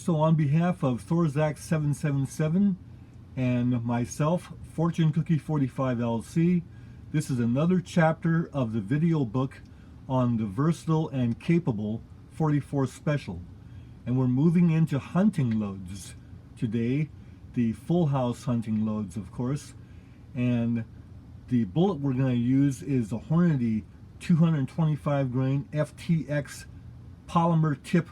So on behalf of Thorzak777 and myself, Fortune Cookie 45 LC, this is another chapter of the video book on the versatile and capable 44 Special. And we're moving into hunting loads today, the full house hunting loads, of course. And the bullet we're going to use is the Hornady 225 grain FTX polymer tip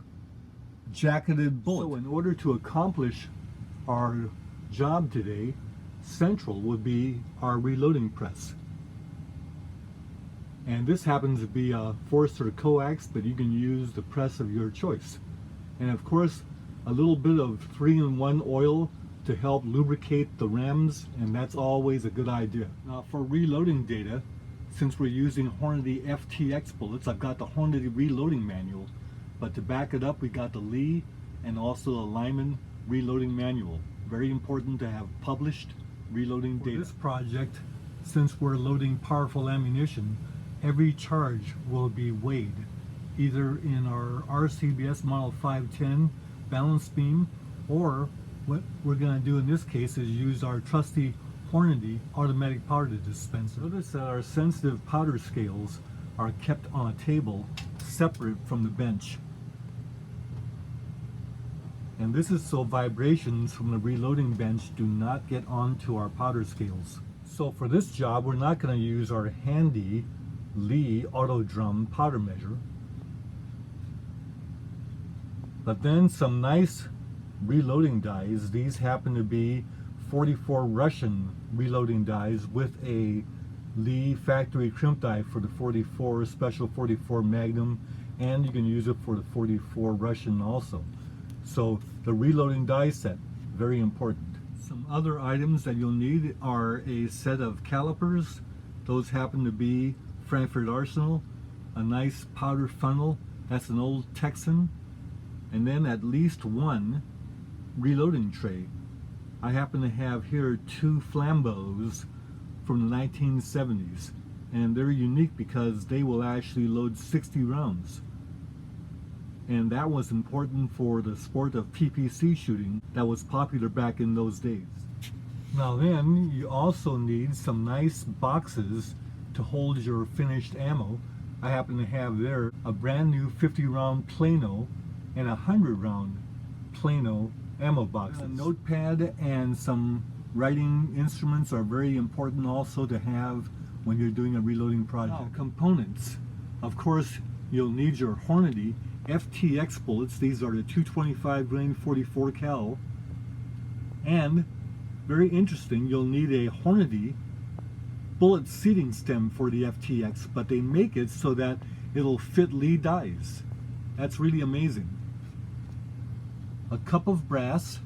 jacketed bullet. So in order to accomplish our job today, central would be our reloading press. And this happens to be a Forster coax, but you can use the press of your choice. And of course, a little bit of 3-in-1 oil to help lubricate the rams, and that's always a good idea. Now for reloading data, since we're using Hornady FTX bullets, I've got the Hornady reloading manual, but to back it up, we got the Lee and also the Lyman reloading manual. Very important to have published reloading data. For this project, since we're loading powerful ammunition, every charge will be weighed, either in our RCBS Model 510 balance beam, or what we're going to do in this case is use our trusty Hornady automatic powder dispenser. Notice that our sensitive powder scales are kept on a table separate from the bench. And this is so vibrations from the reloading bench do not get onto our powder scales. So for this job, we're not going to use our handy Lee auto drum powder measure, but then some nice reloading dies. These happen to be 44 Russian reloading dies with a Lee factory crimp die for the 44 Special 44 Magnum, and you can use it for the 44 Russian also. So the reloading die set, very important. Some other items that you'll need are a set of calipers. Those happen to be Frankfurt Arsenal, a nice powder funnel, that's an old Texan, and then at least one reloading tray. I happen to have here 2 Flambeaus from the 1970s, and they're unique because they will actually load 60 rounds. And that was important for the sport of PPC shooting that was popular back in those days. Now then, you also need some nice boxes to hold your finished ammo. I happen to have there a brand new 50-round Plano and a 100-round Plano ammo boxes. A notepad and some writing instruments are very important also to have when you're doing a reloading project. Now, components. Of course, you'll need your Hornady FTX bullets. These are the 225 grain 44 cal. And very interesting, you'll need a Hornady bullet seating stem for the FTX, but they make it so that it'll fit Lee dies. That's really amazing. A cup of brass,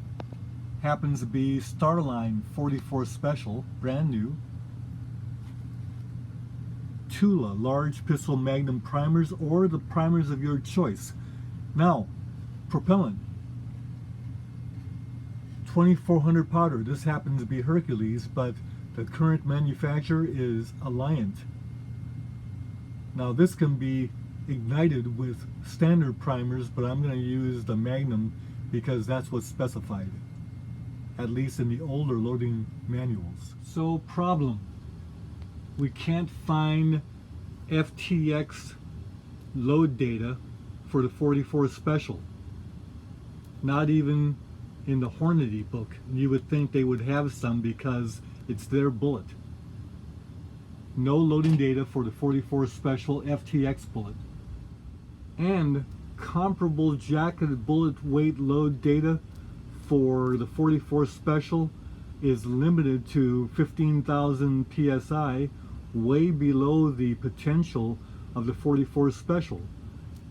happens to be Starline 44 Special, brand new. Tula large pistol magnum primers, or the primers of your choice. Now, propellant, 2400 powder. This happens to be Hercules, but the current manufacturer is Alliant. Now this can be ignited with standard primers, but I'm going to use the Magnum because that's what's specified, at least in the older loading manuals. So problem, we can't find FTX load data for the 44 Special, not even in the Hornady book. You would think they would have some because it's their bullet. No loading data for the 44 Special FTX bullet. And comparable jacketed bullet weight load data for the 44 Special is limited to 15,000 psi, way below the potential of the 44 Special.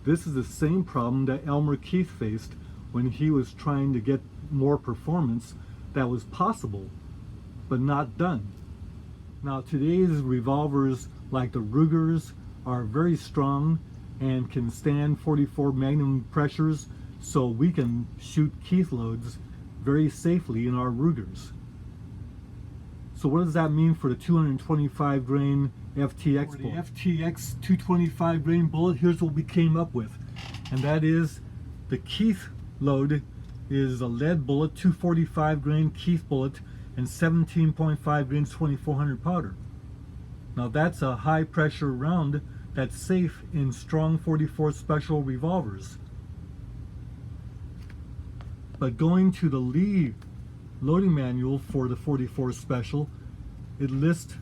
This is the same problem that Elmer Keith faced when he was trying to get more performance that was possible but not done. Now today's revolvers like the Rugers are very strong and can stand 44 Magnum pressures, so we can shoot Keith loads very safely in our Rugers. So what does that mean for the 225 grain FTX bullet? For the FTX 225 grain bullet, here's what we came up with, and that is the Keith load is a lead bullet, 245 grain Keith bullet, and 17.5 grains 2400 powder. Now that's a high pressure round that's safe in strong 44 special revolvers. But going to the Lee loading manual for the 44 special, it lists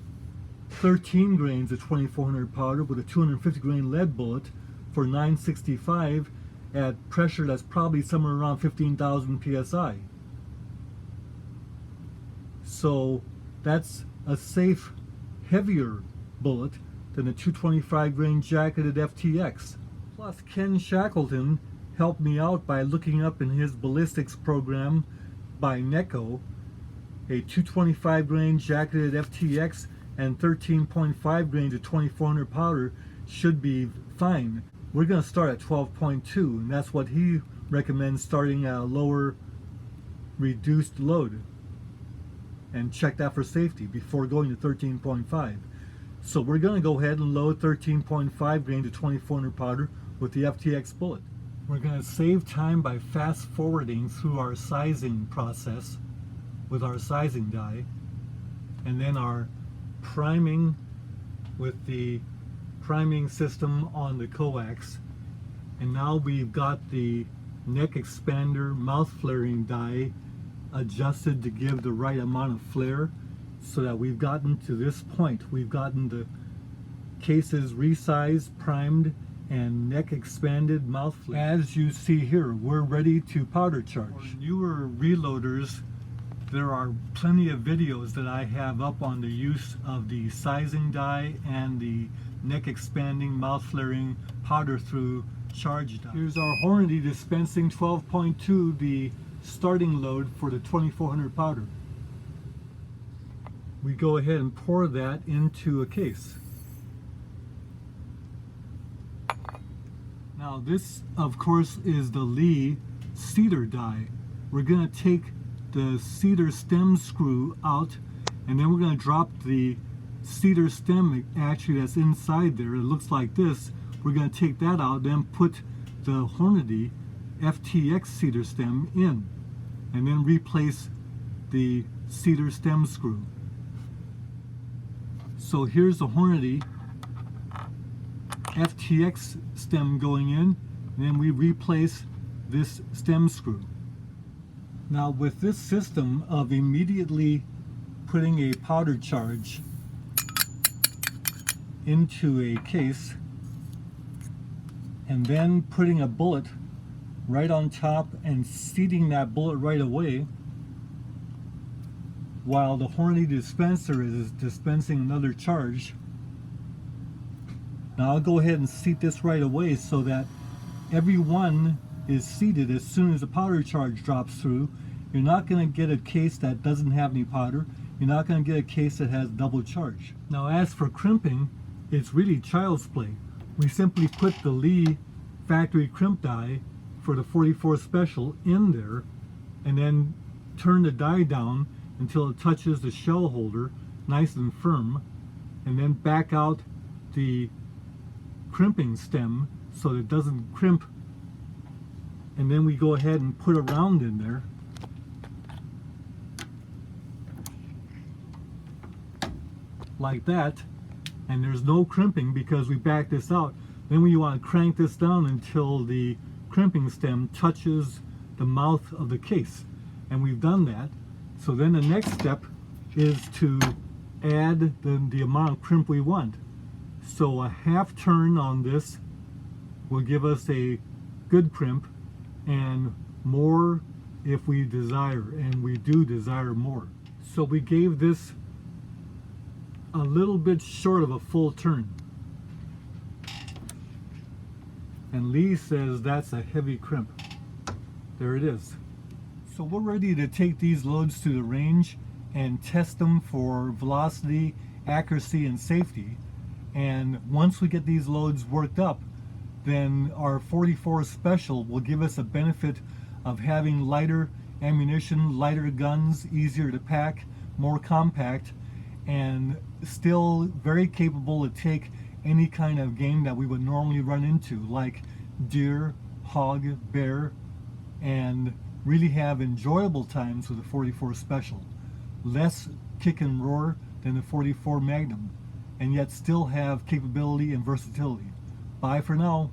13 grains of 2400 powder with a 250 grain lead bullet for 965 at pressure that's probably somewhere around 15,000 psi. So that's a safe, heavier bullet than the 225 grain jacketed FTX. Plus, Ken Shackleton helped me out by looking up in his ballistics program by NECO a 225 grain jacketed FTX and 13.5 grains of 2400 powder should be fine. We're going to start at 12.2, and that's what he recommends, starting at a lower reduced load, and check that for safety before going to 13.5. So we're going to go ahead and load 13.5 grains of 2400 powder with the FTX bullet. We're going to save time by fast forwarding through our sizing process with our sizing die, and then our priming with the priming system on the coax. And now we've got the neck expander mouth flaring die adjusted to give the right amount of flare, so that we've gotten to this point. We've gotten the cases resized, primed, and neck expanded mouth flare. As you see here, we're ready to powder charge. For newer reloaders, there are plenty of videos that I have up on the use of the sizing die and the neck expanding mouth flaring powder through charge die. Here's our Hornady dispensing 12.2, the starting load for the 2400 powder. We go ahead and pour that into a case. Now this, of course, is the Lee cedar die. We're going to take the cedar stem screw out, and then we're going to drop the cedar stem actually that's inside there. It looks like this. We're going to take that out, then put the Hornady FTX cedar stem in, and then replace the cedar stem screw. So here's the Hornady FTX stem going in, and then we replace this stem screw. Now with this system of immediately putting a powder charge into a case and then putting a bullet right on top and seating that bullet right away, while the Hornady dispenser is dispensing another charge. Now I'll go ahead and seat this right away so that every one is seated as soon as the powder charge drops through. You're not going to get a case that doesn't have any powder. You're not going to get a case that has double charge. Now as for crimping, it's really child's play. We simply put the Lee factory crimp die for the 44 special in there, and then turn the die down until it touches the shell holder nice and firm, and then back out the crimping stem so that it doesn't crimp, and then we go ahead and put a round in there. Like that, and there's no crimping because we back this out. Then we want to crank this down until the crimping stem touches the mouth of the case, and we've done that. So then the next step is to add the amount of crimp we want. So a half turn on this will give us a good crimp, and more if we desire, and we do desire more. So we gave this a little bit short of a full turn, and Lee says that's a heavy crimp. There it is. So we're ready to take these loads to the range and test them for velocity, accuracy, and safety. And once we get these loads worked up, then our 44 special will give us a benefit of having lighter ammunition, lighter guns, easier to pack, more compact, and still very capable to take any kind of game that we would normally run into, like deer, hog, bear, and really have enjoyable times with the 44 Special. Less kick and roar than the 44 Magnum, and yet still have capability and versatility. Bye for now.